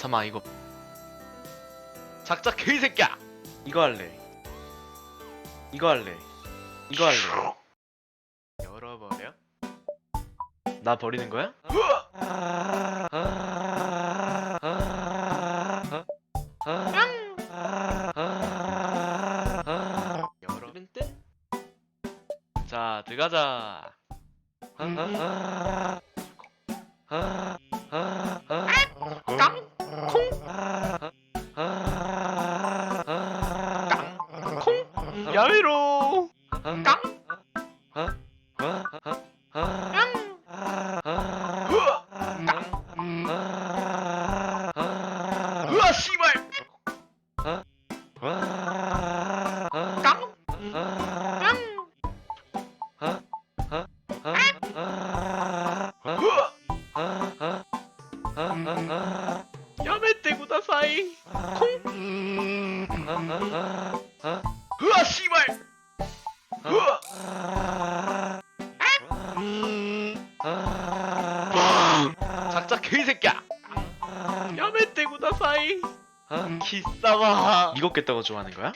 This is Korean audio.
잠깐만 이거 작자 개새끼야. 이거 할래. 이거 할래. 이거 할래. 열어버려? 나 버리는 거야? 열어는 듯? 자 들어가자. 콩 야외로 으아 씨발 야메떼 구다사이 콩 으아 씨발 작자 개새끼야. 야메떼 구다사이 기싸마. 이거 깼다고 좋아하는 거야?